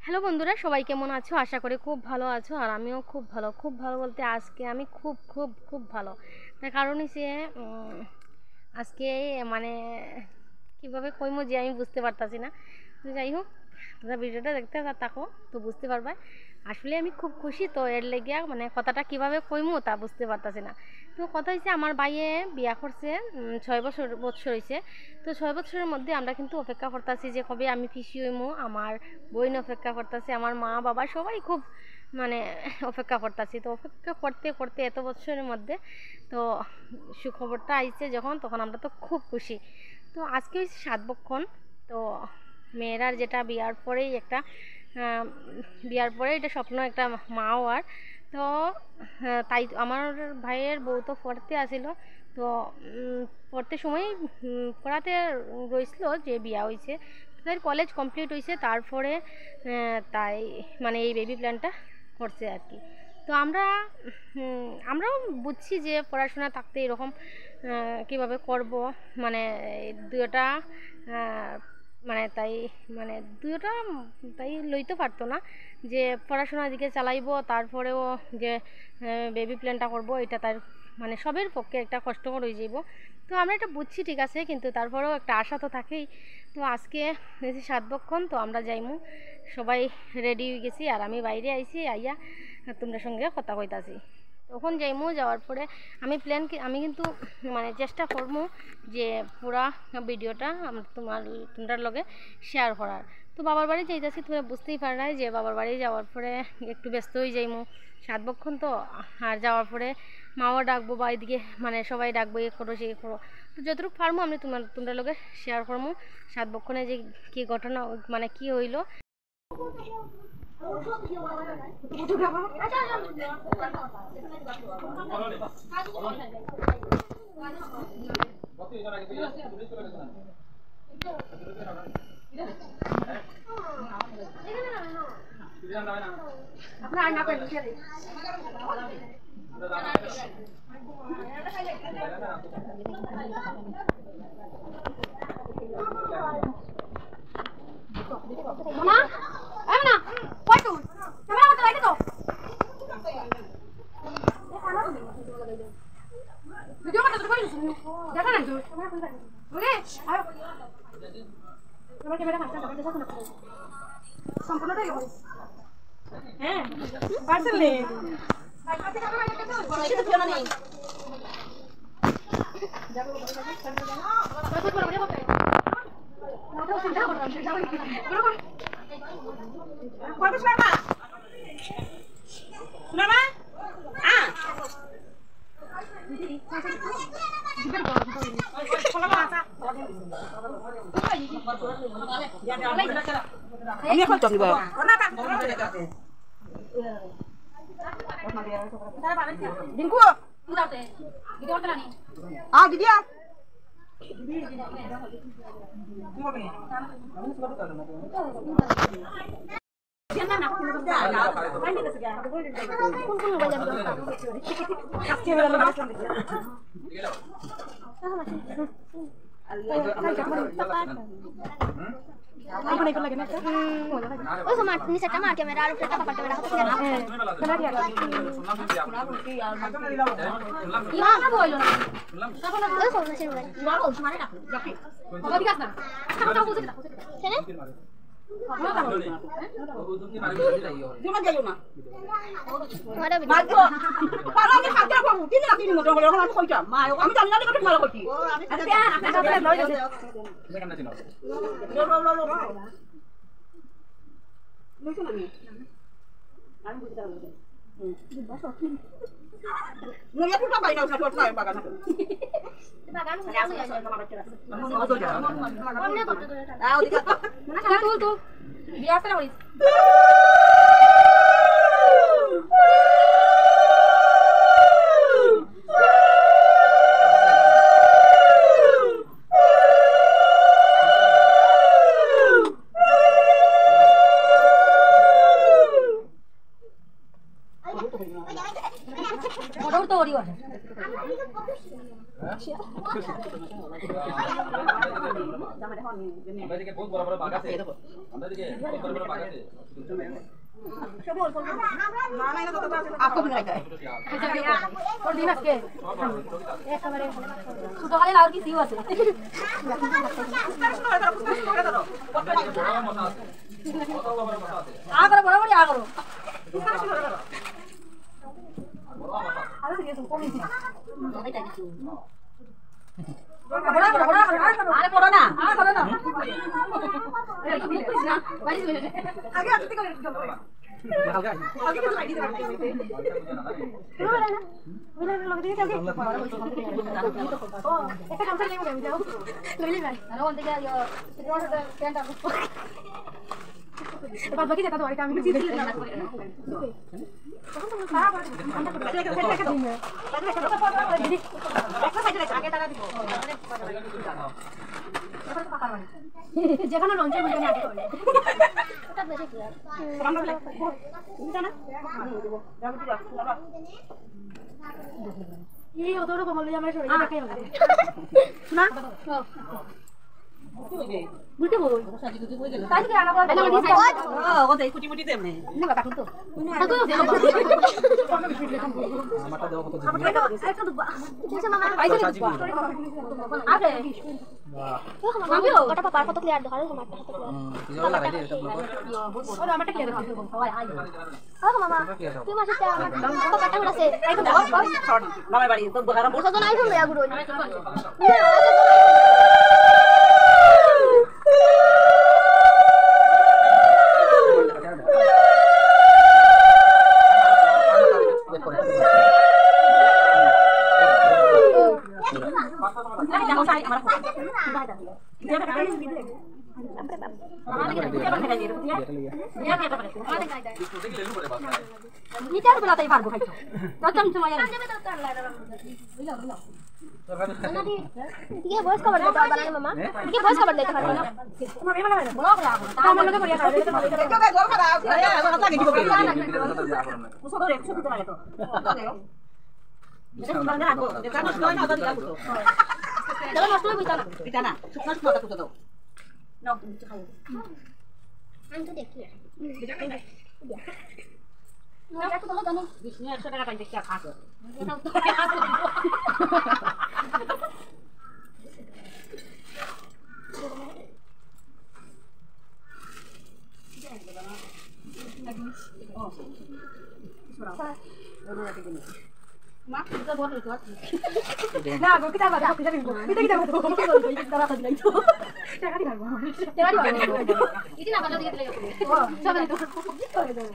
Hello বন্ধুরা, সবাই কেমন আছো? আশা করি খুব ভালো আছো। আর আমিও খুব ভালো বলতে আজকে আমি খুব ভালো। তার কারণ হচ্ছে আজকে মানে কীভাবে কইমো যে আমি বুঝতে পারতাছি না। তো যাই হোক, তোমরা ভিডিওটা দেখতে থাকো তো বুঝতে পারবা। আসলে আমি খুব খুশি, তো এর লেগে মানে কথাটা কীভাবে কইমো তা বুঝতে পারতাছি না। তো কথা হচ্ছে আমার ভাইয়ে বিয়া করছে 6 বছর হয়েছে। তো 6 বছরের মধ্যে আমরা কিন্তু অপেক্ষা করতেছি যে কবে আমি খুশি হইমু। আমার বোন অপেক্ষা করতেছে, আমার মা বাবা সবাই খুব মানে অপেক্ষা করতেছি। তো অপেক্ষা করতে করতে এত বছরের মধ্যে তো সুখবরটা আইছে যখন, তখন আমরা তো খুব খুশি। তো আজকে হচ্ছে 7 বক্ষণ। তো মেয়েরার যেটা বিয়ার পরে এটা স্বপ্ন একটা মা হওয়ার। তো তাই আমার ভাইয়ের বউ তো পড়তে আসিল। তো পড়তে সময় পড়াতে রয়েছিল যে বিয়া হয়েছে, তাদের কলেজ কমপ্লিট হয়েছে, তারপরে তাই মানে এই বেবি প্ল্যানটা করছে আর কি। তো আমরাও বুঝছি যে পড়াশোনা থাকতে এরকম কীভাবে করব, মানে দুয়োটা মানে তাই মানে দুয়োটা তাই লইতে পারতো না যে পড়াশোনার দিকে চালাইব, তারপরেও যে বেবি প্ল্যানটা করব, এটা তার মানে সবের পক্ষে একটা কষ্টকর হয়ে যাইব। তো আমরা এটা বুঝছি ঠিক আছে, কিন্তু তারপরেও একটা আশা তো থাকেই। তো আজকে 7 বক্ষণ, তো আমরা যাইমু, সবাই রেডি হয়ে গেছি আর আমি বাইরে আইছি, আইয়া তোমরা সঙ্গে কথা কইতাছি। তখন যাইমু, যাওয়ার পরে আমি কিন্তু মানে চেষ্টা করবো যে পুরা ভিডিওটা তোমরার লগে শেয়ার করার। তো বাবার বাড়ি যাইতেছি, তোমরা বুঝতেই পারলাই যে বাবার বাড়ি যাওয়ার পরে একটু ব্যস্ত হয়ে যাইমু। 7 বক্ষণ তো, আর যাওয়ার পরে মাও ডাকবো বা এদিকে মানে সবাই ডাকবো, এ করো সে করো। তো যতটুকু পারবো আমি তোমরা লগে শেয়ার করবো 7 বক্ষণে যে কী ঘটনা মানে কী হইলো। হ্যাঁ পার্সেল নেই আমি এখন চক দিব দিনকু দিদিয়া ni sa kamar kamera aro kita pakai kamera hapus kan kamera dia iya apa boilo na oh so na siruan wala ko sumare na jaki ko bigas na kamu tahu kita sene Cuma jayo na. Ada video. Mago. Para ni khaja ko tin na tin mo dong ko ko ja. Ma yo kami tan na ko mala ko ti. Ada ya, ada lo. Ini kan natin. Lo. Lo sana ni. Ano ko tayo. Nung ya puta kayo sa tuwa bagan natin. Bagan mo yan. Ano to ja? Ano to? Ah, di ka. Mana tu. Biasa na ulit. Motor তো ওরি আছে আমাদেরকে বহুত বড় বড় bug আছে আমাদেরকে বহুত বড় বড় বাগ আছে आपको भी लगता है और दिन के एक कमरे ছোট খালি লাউর কি সিও আছে আগরে বড় বড় আগরে আরে কি তুমি কমিছি আরে পড়ো না আগে আগে থেকে আগে কিছু আইডি দেখাতে হবে মিলা লগে দিকে চলছে ও একটা কাম করে নেব যাও লইলে ভাই আরে ওন থেকে ইয়া রোডটা ক্যান্টা বাদ বাকি যেটা তো আইটা আমি দিছি না তখন তুমি সারা করে আমরা করে একটা দিন দিদি একটা সাইডে আগে টাকা দিব যেখানে লঞ্চের মধ্যে আগে করে ওটা বেশি কি আমরা জানা এই ওদের বলে আমরা সরে দেখাই হবে না বুঝতে বল তাই কি আনা বলে ও দেই কুটি মুটি দেমনে না কাটুন তো আমারটা দেও কত দিন একটা দুবা কিছু মামা আইছে দুবা আগে মামিও ওটা পার কত ক্লিয়ার দেখালো আমারটা কত ক্লিয়ার ওরা লাগাই দে এটা ব্লগ ওরা আমারটা ক্লিয়ার দেখালো সবাই আই ও মামা তুই মাসে আমার কাটা উড়াছে এই তো দাও নামে বাড়ি তো বহারা বসা তো নাই তো লয়া গুড়ো নিচার বেলাতেই পারবো খাইছো তো চমচম আয়া ये वॉइस कवर देता बनाने मम्मा ये वॉइस कवर देता बनाना तुम्हारे वाला ब्लॉग लगा ता हम लोग बढ़िया कर देते देखो के गोल खराब है ऐसा के जीव उसको तो 100 कितना है तो चलो नष्ट बिताना सुखना सुखना कुछ दो नो खाओ हम तो देखिए नो या तो दोनों 100 টাকা পাই দেখতে খা মা এটা বড় তো না গো কিটা বাবা কিটা দিব কিটা কিটা বলো কিটা তারা খাই নাই তো টাকা দিবা টাকা দিবা ইতি না বালা দিয়ে দিলে ও সব দিতো করে দেব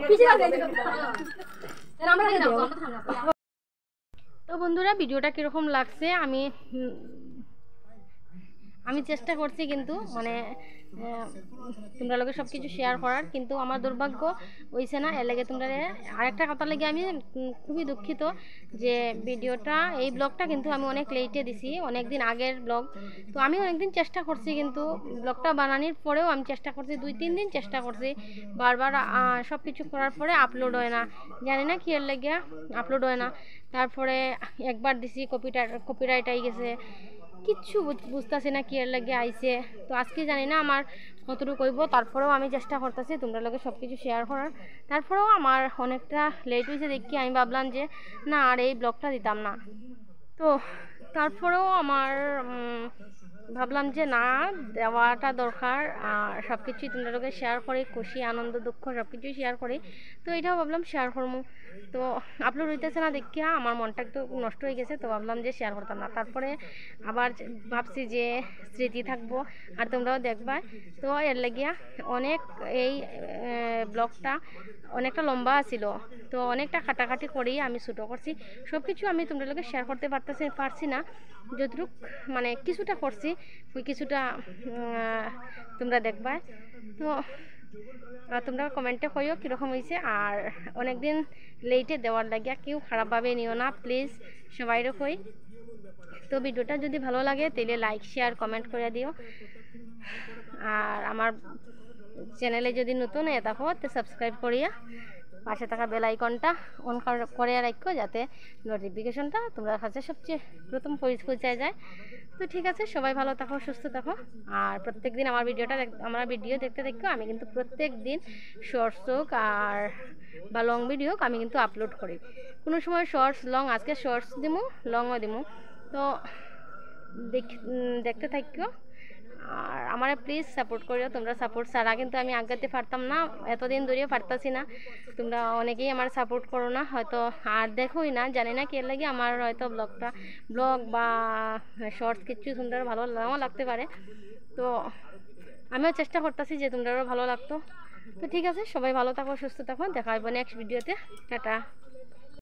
পিছে না দেব এর আমরা দিয়ে দাও তো বন্ধুরা ভিডিওটা কীরকম লাগছে আমি চেষ্টা করছি কিন্তু মানে তোমরা লগে সব কিছু শেয়ার করার, কিন্তু আমার দুর্ভাগ্য হয়েছে না। এর লাগে তোমরা আরেকটা কথা লাগে আমি খুবই দুঃখিত যে ভিডিওটা এই ব্লগটা কিন্তু আমি অনেক লেটে দিছি, অনেক দিন আগের ব্লগ। তো আমি অনেকদিন চেষ্টা করছি কিন্তু ব্লগটা বানানোর পরেও আমি চেষ্টা করছি 2-3 দিন চেষ্টা করছি, বারবার সব কিছু করার পরে আপলোড হয় না, জানি না কি এর লাগে আপলোড হয় না। তারপরে একবার দিছি কপিরাইট আই গেছে, কিচ্ছু বুঝতেছি না কি এর লাগে আইছে। তো আজকে জানি না আমার কতটুকু কইব, তারপরেও আমি চেষ্টা করতেছি তোমরা লগে সব কিছু শেয়ার করার। তারপরেও আমার অনেকটা লেট হয়েছে দেখি আমি ভাবলাম যে না আর এই ব্লগটা দিতাম না। তো তারপরেও আমার ভাবলাম যে না দেওয়াটা দরকার, আর সব কিছুই তোমরা লগে শেয়ার করি, খুশি আনন্দ দুঃখ সব কিছুই শেয়ার করি। তো এটাও ভাবলাম শেয়ার করবো। তো আপলোড হইতেছে না দেখিয়া আমার মনটা একটু নষ্ট হয়ে গেছে, তো ভাবলাম যে শেয়ার করতাম না। তারপরে আবার ভাবছি যে স্মৃতি থাকবো আর তোমরাও দেখবা। তো এর লাগিয়া অনেক এই ব্লগটা অনেকটা লম্বা ছিল, তো অনেকটা খাটাখাটি করেই আমি ছোটো করছি। সব কিছু আমি তোমরা লোকে শেয়ার করতে পারছি না, যতটুক মানে কিছুটা করছি ওই কিছুটা তোমরা দেখবা। তো তোমরা কমেন্টে কইও কীরকম হয়েছে, আর অনেকদিন লেটে দেওয়ার লাগিয়া কেউ খারাপভাবে নিও না প্লিজ, সবাইরও কই। তো ভিডিওটা যদি ভালো লাগে তাহলে লাইক শেয়ার কমেন্ট করে দিও, আর আমার চ্যানেলে যদি নতুন হয়ে থাকো তো সাবস্ক্রাইব করিয়া পাশে থাকা বেল আইকনটা অন করে রাখো, যাতে নোটিফিকেশনটা তোমার কাছে সবচেয়ে প্রথম পৌঁছে যায়। তো ঠিক আছে, সবাই ভালো থাকো, সুস্থ থাকো। আর প্রত্যেক দিন আমার ভিডিও দেখতে দেখো। আমি কিন্তু প্রত্যেক দিন শর্টস হোক আর বা লং ভিডিও আমি কিন্তু আপলোড করি। কোনো সময় শর্টস লং, আজকে শর্টস দিমু, লংও দিমু। তো দেখতে থাকো। আর আমার প্লিজ সাপোর্ট করিও, তোমরা সাপোর্ট ছাড়া কিন্তু আমি আগাতে পারতাম না, এতদিন ধরেও পারতাছি না। তোমরা অনেকেই আমার সাপোর্ট করো না হয়তো, আর দেখোই না, জানি না কে লাগে আমার হয়তো ব্লগ বা শর্টস কিছু তোমরা ভালো নাও লাগতে পারে। তো আমিও চেষ্টা করতেছি যে তোমরাও ভালো লাগতো। তো ঠিক আছে, সবাই ভালো থাকো, সুস্থ থাকো, দেখা হবে নেক্সট ভিডিওতে। টাটা।